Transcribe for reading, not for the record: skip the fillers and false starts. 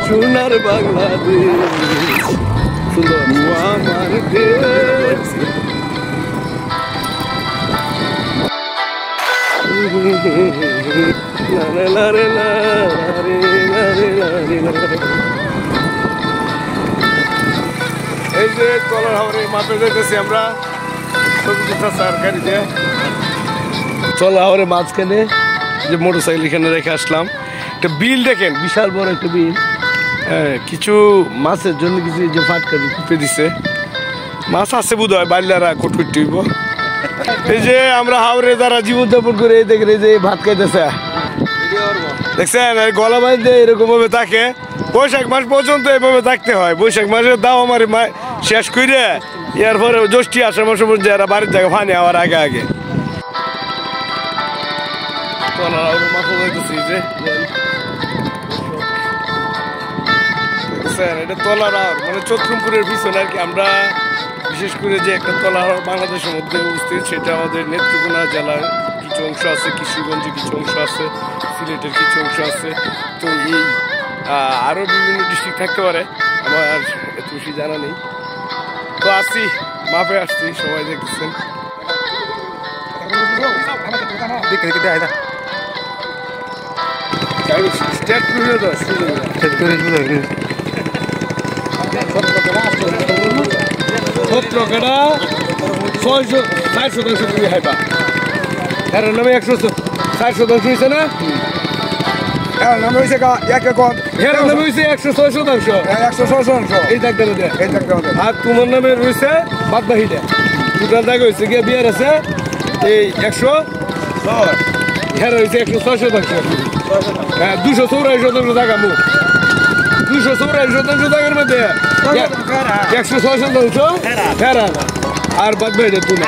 সোনার বাংলাদেশ সুন্দর আমার দেশ এই যে কলার হাওরে মাপে যাইতেছি আমরা সরকারিতে চলা হাওরে মাঝখানে যে মোটরসাইকেল এখানে রেখে আসলাম একটা বিল দেখেন বিশাল বড় একটা বিল হ্যাঁ কিছু মাছের জন্য কিছু যে ফাটকা কুপে দিছে মাছ আছে বোধ হয় বাল্যারা কটুট টুইব এই যে আমরা হাওরে যারা জীবনযাপন করে এই দেখেন এই যে ভাত খাইতেছে দেখছেন গলা বাঁধতে এরকম ভাবে থাকে বৈশাখ মাস পর্যন্ত এইভাবে থাকতে হয় বৈশাখ মাসের দাও আমার শেষ করে এরপরে জ্যৈষ্ঠী আষাঢ় মাসের মধ্যে যারা বাড়ির জায়গা ফানি হওয়ার আগে আগে এটা তলার মানে চট্টগ্রামের পিছনে আর কি আমরা বিশেষ করে যে একটা তলার বাংলাদেশের মধ্যে অবস্থিত সেটা আমাদের নেত্রকোনা জেলার কিছু অংশ আছে কিশোরগঞ্জে কিছু অংশ আছে সিলেটের কিছু অংশ আছে তো এই আরও বিভিন্ন ডিস্ট্রিক্ট থাকতে পারে আমার এত বেশি জানা নেই তো আসছি মাপে আসছি সবাই দেখতেছেন স্টেট করে দাও স্টেট করে দাও 17 কাটা 660 তুমি হাইবা এর নামে 160 হয়েছে না এর নামে হয়েছে এক একর এর নামে হয়েছে 106 এই দেখতে হবে আর তোমার নামে রয়েছে বাদ বাহিটা দুটার জায়গা হয়েছে গিয়ে বিয়ার আছে এই 100 এর হয়েছে 106 হ্যাঁ 284 জায়গা মুখ 284 জায়গার মধ্যে 106 আর বাদ বাহিটা তুমি